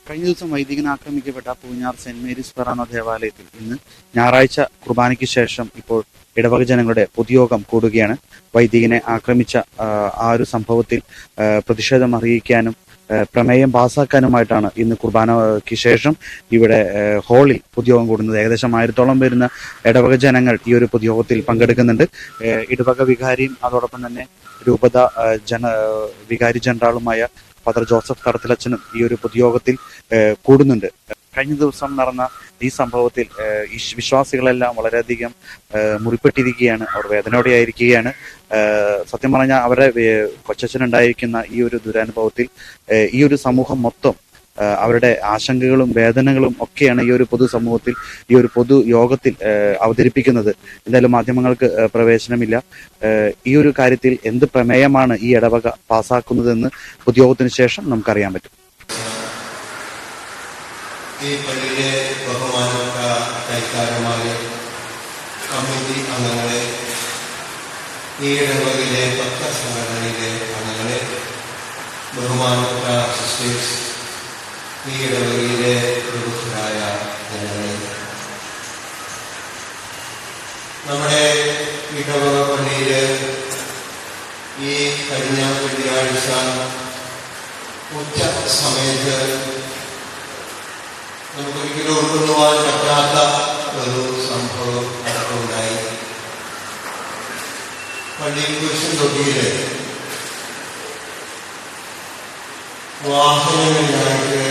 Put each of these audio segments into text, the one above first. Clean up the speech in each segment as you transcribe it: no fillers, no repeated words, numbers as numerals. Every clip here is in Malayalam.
കഴിഞ്ഞ ദിവസം വൈദികൻ ആക്രമിക്കപ്പെട്ട പൂഞ്ഞാർ സെന്റ് മേരീസ് ഫെറാന ദേവാലയത്തിൽ ഇന്ന് ഞായറാഴ്ച കുർബാനയ്ക്ക് ശേഷം ഇപ്പോൾ ഇടവക ജനങ്ങളുടെ പൊതുയോഗം കൂടുകയാണ്. വൈദികനെ ആക്രമിച്ച ആ ഒരു സംഭവത്തിൽ പ്രതിഷേധം അറിയിക്കാനും പ്രമേയം പാസാക്കാനുമായിട്ടാണ് ഇന്ന് കുർബാനയ്ക്ക് ശേഷം ഇവിടെ ഹാളിൽ പൊതുയോഗം കൂടുന്നത്. ഏകദേശം 1000-ഓളം വരുന്ന ഇടവക ജനങ്ങൾ ഈ ഒരു പൊതുയോഗത്തിൽ പങ്കെടുക്കുന്നുണ്ട്. ഇടവക വികാരിയും അതോടൊപ്പം തന്നെ രൂപത വികാരി ജനറാളുമായ ഫാദർ ജോസഫ് കടത്തിലച്ചനും ഈ ഒരു പൊതുയോഗത്തിൽ കൂടുന്നുണ്ട്. കഴിഞ്ഞ ദിവസം നടന്ന ഈ സംഭവത്തിൽ ഈ വിശ്വാസികളെല്ലാം വളരെയധികം മുറിപ്പെട്ടിരിക്കുകയാണ്. അവർ വേദനയോടെ ആയിരിക്കുകയാണ്. സത്യം പറഞ്ഞാൽ അവരുടെ കൊച്ചച്ഛനുണ്ടായിരിക്കുന്ന ഈ ഒരു ദുരനുഭവത്തിൽ ഈ ഒരു സമൂഹം മൊത്തം അവരുടെ ആശങ്കകളും വേദനകളും ഒക്കെയാണ് ഈ ഒരു പൊതുസമൂഹത്തിൽ ഈ ഒരു പൊതുയോഗത്തിൽ അവതരിപ്പിക്കുന്നത്. എന്തായാലും മാധ്യമങ്ങൾക്ക് പ്രവേശനമില്ല. ഈ ഒരു കാര്യത്തിൽ എന്ത് പ്രമേയമാണ് ഈ ഇടവക പാസാക്കുന്നതെന്ന് പൊതുയോഗത്തിന് ശേഷം നമുക്കറിയാൻ പറ്റും. ഈ പള്ളിയിലെ ബഹുമാനപ്പെട്ട കൈക്കാരന്മാരെ, കമ്മിറ്റി അംഗങ്ങളെ, ഈ ഇടവകയിലെ ഭക്തസംഘടനയിലെ അംഗങ്ങളെ, ബഹുമാനപ്പെട്ട സിസ്റ്റേഴ്സ്, ഈ ഇടവകയിലെ പ്രമുഖരായ ജനങ്ങളെ, നമ്മുടെ ഇടവക പള്ളിയില് ഈ കഴിഞ്ഞ വെള്ളിയാഴ്ച ഉച്ച സമയത്ത് നമുക്കൊരിക്കലും ഉൾക്കൊള്ളുവാൻ പറ്റാത്ത ഒരു സംഭവം നടക്കുന്നുണ്ടായി. പള്ളി കുരിശൻ തൊട്ടിയില് വാഹനങ്ങളിലായിട്ട്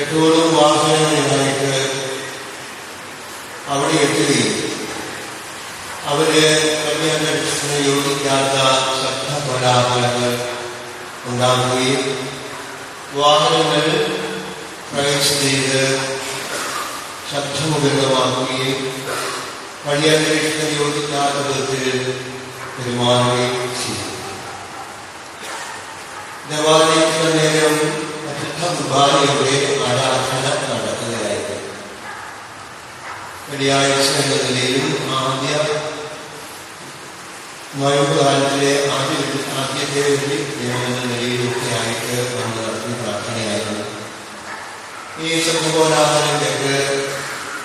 8 വാഹനങ്ങളിലായിട്ട് അവിടെ എത്തുകയും അവര് കല്യാണത്തിന് യോജിക്കാത്ത ശബ്ദകോലാഹലങ്ങൾ ഉണ്ടാകുകയും വാഹനങ്ങൾ പ്രൈസ് ചെയ്ത് ശബ്ദമുഖരമാക്കുകയും കല്യാണത്തിന് യോജിക്കാത്ത വിധത്തിൽ പെരുമാറുകയും ചെയ്തു. ദേവാലയത്തിന് നേരം പരിശുദ്ധ കുർബാനയുടെ ആരാധന നടത്തുകയായിരുന്നു. വെള്ളിയാഴ്ച എന്ന നിലയിലും ആദ്യ നോയമ്പുകാലത്തിലെ ആദ്യത്തെ ഒരു എന്ന നിലയിലൊക്കെ ആയിട്ട് നമ്മൾ നടത്തുന്ന പ്രാർത്ഥനയായിരുന്നു. ഈ ശബ്ദകോലാഹലം കേട്ട്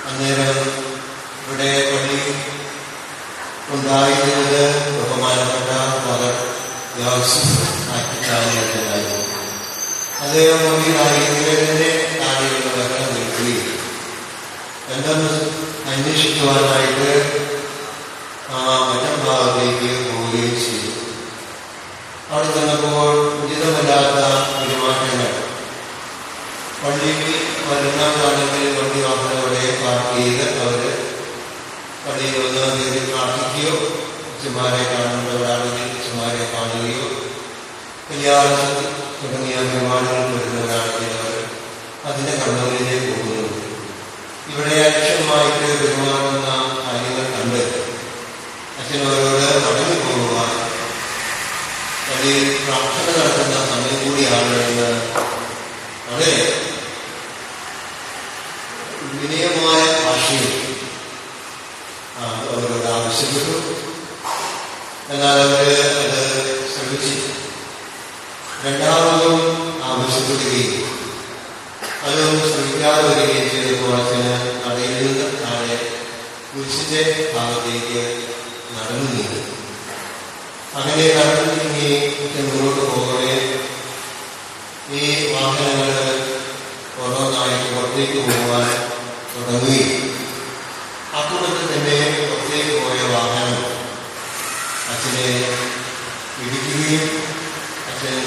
അന്നേരം ഇവിടെ പള്ളി ഉണ്ടായിരുന്നത് ബഹുമാനപ്പെട്ട ഫാദർ ജോസഫ് ആയിരുന്നു. അദ്ദേഹം മൊഴിയിലായിരിക്കുന്നതിന്റെ താഴെയുള്ള ബഹളം നിൽക്കുകയും എന്തെന്ന് അന്വേഷിക്കുവാനായിട്ട് മറ്റം ഭാഗത്തേക്ക് പോവുകയും ചെയ്തു. അവിടെ ചെന്നപ്പോൾ ഉചിതമല്ലാത്ത പെരുമാറ്റങ്ങൾ, പള്ളിക്ക് വരുന്ന കാലങ്ങളിൽ വണ്ടി വാഹനങ്ങളെ പാർക്ക് ചെയ്ത് അവർ പള്ളിയിൽ വന്ന് കയറി പ്രാർത്ഥിക്കുകയോ അച്ഛന്മാരെ കാണുന്നവരാണെങ്കിൽ അച്ഛന്മാരെ കാണുകയോ കല്യാണം തുടങ്ങിയ പെരുമാറ്റങ്ങൾ വരുന്നവരാണെങ്കിൽ അവർ അതിൻ്റെ കണ്ണൂരിലേക്ക് പോകുന്നു. ഇവിടെ അക്ഷരമായിട്ട് പെരുമാറുന്ന കാര്യങ്ങൾ കണ്ട് അച്ഛനവരോട് മടങ്ങി പോകുവാൻ പള്ളിയിൽ പ്രാർത്ഥന നടത്തുന്ന സമയം കൂടിയാണ് എന്ന് വളരെ വിനയമായ ഭാഷയിൽ അവരോട് ആവശ്യപ്പെട്ടു. എന്നാൽ അവര് അത് ശ്രമിച്ചില്ല. രണ്ടാമതും ആവശ്യപ്പെടുകയും അതും ശ്രമിക്കാതെ വരികയും ചെയ്തപ്പോൾ അച്ഛന് കടയിൽ നിന്ന് താഴെ കുരിശിന്റെ ഭാഗത്തേക്ക് നടന്നു നീങ്ങി. അങ്ങനെ നടന്നു നീങ്ങി മുന്നോട്ട് പോകവേ ഈ വാഹനങ്ങൾ ഓരോന്നായിട്ട് പുറത്തേക്ക് പോകുവാൻ തുടങ്ങുകയും അക്കൂട്ടത്തിൽ തന്നെ പുറത്തേക്ക് പോയ വാഹനം അച്ഛനെ ഇടിക്കുകയും അച്ഛൻ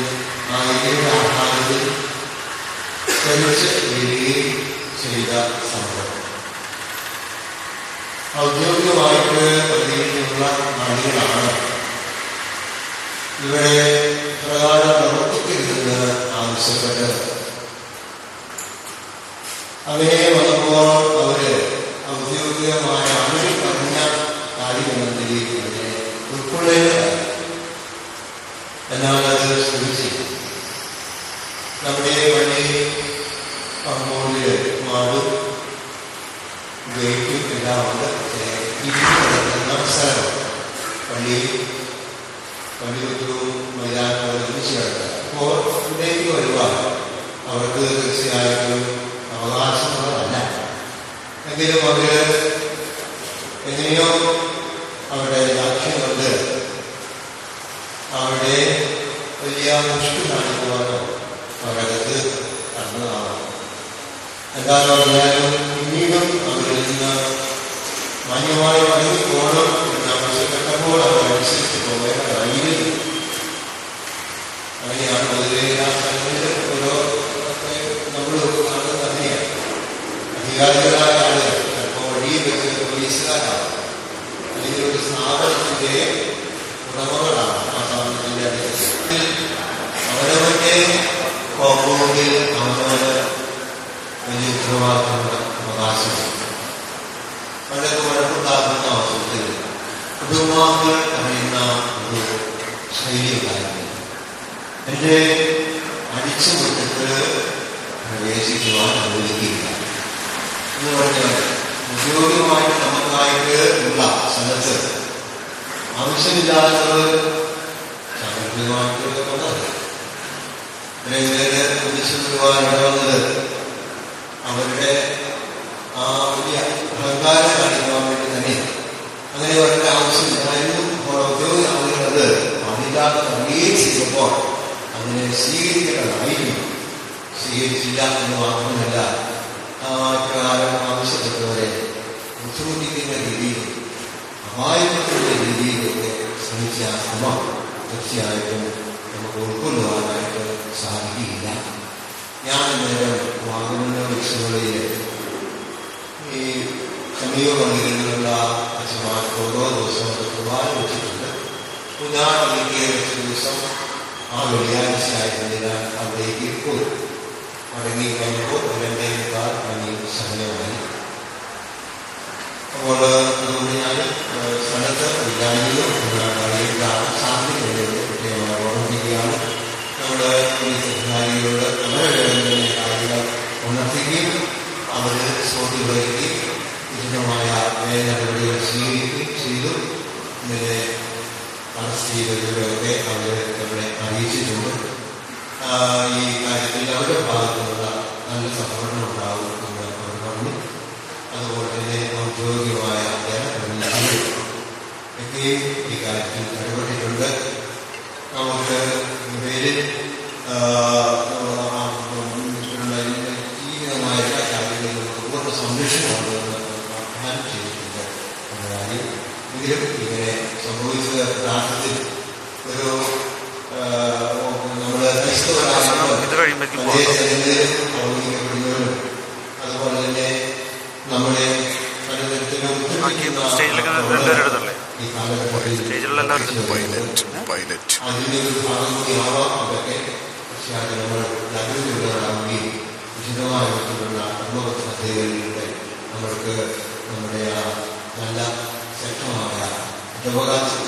ആ ഇടിയുടെ ആഘാതത്തിൽ തെളിച്ച് വീഴുകയും ചെയ്ത സംഭവം ഔദ്യോഗികമായിട്ട് പള്ളിയിലുള്ള നാടുകളാണ് ഇവിടെ പ്രകാരം പ്രവർത്തിക്കരുതെന്ന് ആവശ്യപ്പെട്ട് അങ്ങനെ വന്നപ്പോൾ അവര് ഔദ്യോഗികമായ അവർ പറഞ്ഞ കാര്യമെന്ന നിലയിൽ അതിനെ ഉൾക്കൊള്ളേണ്ടതാണ്. എന്നാൽ അത് ശ്രമിച്ചു. നമ്മുടെ പള്ളി അങ്ങോട്ട് മാടും ഗേറ്റും എല്ലാം ഉണ്ട്. നടക്കുന്ന സ്ഥലം പള്ളിയും പള്ളിപത്രവും മൈതാനവും ഒരുമിച്ച് കിടക്കുക. അപ്പോൾ ഇവിടേക്ക് വരുവാൻ അവർക്ക് തീർച്ചയായിട്ടും അവകാശമുള്ളതല്ല. എങ്കിലും അവർ എങ്ങനെയോ അവരുടെ ലക്ഷ്യം കൊണ്ട് അവിടെ വലിയ മുഷ്ടി കാണിക്കുവാനോ അവരകത്ത് കടന്നതാണ്. എന്താണെന്ന് പറഞ്ഞാലും പിന്നീടും അവരിൽ നിന്ന് മാന്യമായി മടങ്ങിപ്പോകണം എന്ന് ആവശ്യപ്പെട്ടപ്പോൾ അവരനുസരിച്ച് പോകേണ്ടതായിരുന്നു. അങ്ങനെയാണ് പൊതുവെ എല്ലാ സ്ഥലങ്ങളിലും ഓരോ നമ്മൾ കാണുന്നത് തന്നെയാണ്. അധികാരികളായ ആളുകൾ ചിലപ്പോൾ വഴിയിൽ വെച്ച് പോലീസുകാരാണ്, അല്ലെങ്കിൽ ഒരു സ്ഥാപനത്തിൻ്റെ ഉടമകളാണ്. ആ സ്ഥാപനത്തിൻ്റെ അടുത്ത് അവരവരുടെ കോമ്പൗണ്ടിൽ അവനവന് വലിയ ഉത്തരവാദിത്തമുള്ള അവകാശമുണ്ട്. വളരെ വഴക്കുണ്ടാക്കുന്ന അവസരത്തിൽ കുടുംബാംഗങ്ങൾ പറയുന്ന ഒരു ശൈലി ഉണ്ടായിരുന്നു. എൻ്റെ അടിച്ചുമുറ്റത്ത് പ്രവേശിക്കുവാൻ അനുവദിക്കില്ല എന്ന് പറഞ്ഞാൽ ഉദ്യോഗമായിട്ട് നമുക്കായിട്ട് ഉള്ള സ്ഥലത്ത് ആവശ്യമില്ലാത്തത് സാമ്പത്തികമായിട്ട് കൊണ്ടത് ഒന്നിച്ചു വരുവാൻ ഇടവന്നത് അവരുടെ ആ വലിയ അഹങ്കാരം കാണിക്കുവാൻ വേണ്ടി തന്നെ. അങ്ങനെ അവരുടെ ആവശ്യമില്ലായിരുന്നു. അപ്പോൾ ഉദ്യോഗ ആളുകളത് അതില്ലാതെ തള്ളുകയും ചെയ്തപ്പോൾ അതിനെ സ്വീകരിക്കേണ്ടതായിരുന്നു. സ്വീകരിച്ചില്ല എന്ന് മാത്രമല്ല, പ്രകാരം ആവശ്യപ്പെട്ടവരെ ബുദ്ധിമുട്ടിക്കുന്ന രീതിയിൽ അപായപ്പെടുത്തുന്ന രീതിയിലൊക്കെ ശ്രമിച്ച ശ്രമം തീർച്ചയായിട്ടും നമുക്ക് ഉൾക്കൊള്ളുവാനായിട്ട് സാധിക്കുകയില്ല. ഞാൻ നേരം വാഗമണ്ണ വിഷയങ്ങളിൽ ഈ സമീപ പള്ളികളിലുള്ള അച്ഛന്മാർക്ക് ഓരോ ദിവസവും കുർബാന വെച്ചിട്ടുണ്ട്. പുനാർ പള്ളിക്ക് വെച്ച ദിവസം ആ വെള്ളിയാഴ്ചയായിരുന്നതിനാൽ അവിടേക്ക് പോയി. മടങ്ങി കഴിഞ്ഞപ്പോൾ 2:15 മണി സമയമായി. അപ്പോൾ അതുകൊണ്ട് ഞാൻ സ്ഥലത്ത് ഇല്ലായിരുന്നു അറിയിട്ടാണ് സാധ്യതയുള്ളത് പ്രത്യേകമായി ഓർമ്മിക്കുകയാണ്. നമ്മുടെ പോലീസ് അധികാരികളോട് വളരെ കാര്യങ്ങൾ ഉണർത്തുകയും അവർ സ്പോട്ടിൽ വരുത്തി ഉചിതമായ നടപടികൾ സ്വീകരിക്കുകയും ചെയ്തു. ഇന്നലെ അറസ്റ്റ് ചെയ്തവരൊക്കെ അവർ നമ്മളെ അറിയിച്ചിട്ടുണ്ട്. ഈ കാര്യത്തിൽ അവരുടെ ഭാഗത്തുനിന്നുള്ള നല്ല സഹകരണം ഉണ്ടാവും എന്ന് അവർ പറഞ്ഞു. അതുപോലെ തന്നെ ഔദ്യോഗികമായ ജനപ്രതിനിധികൾ ഈ കാര്യത്തിൽ ഇടപെട്ടിട്ടുണ്ട്. നമുക്ക് ഇവരിൽ ജീവിതമായ എല്ലാ കാര്യങ്ങളിലും പൂർണ്ണ സംരക്ഷണമുണ്ടെന്ന് വാഗ്ദാനം ചെയ്തിട്ടുണ്ട് എന്ന കാര്യം. എങ്കിലും ഇങ്ങനെ സംഭവിച്ചത് യഥാർത്ഥത്തിൽ ഒരു നമ്മുടെ ക്രൈസ്തവരായ അതേ സ്ഥലങ്ങളിൽ അവഗണിക്കപ്പെടുന്നവരും അതുപോലെ തന്നെ നമ്മുടെ പലതരത്തിലും ഈ കാലഘട്ടത്തിൽ അതിൻ്റെ ഒരു ഭാഗം കൂടിയാവാം അതൊക്കെ. പക്ഷേ അത് നമ്മൾ ജാഗ്രതയുള്ളവരാവുകയും ഉചിതമായ മറ്റുള്ള കുടുംബ പദ്ധതികളിലൂടെ നമ്മൾക്ക് നമ്മുടെ ആ നല്ല ശക്തമായ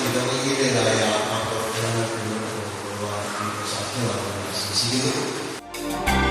ഇടവകയുടേതായ ആ പ്രവർത്തനങ്ങൾ മുന്നോട്ട് കൊണ്ടുപോകാൻ സാധ്യമാണെന്ന് വിശ്വസിക്കുന്നു.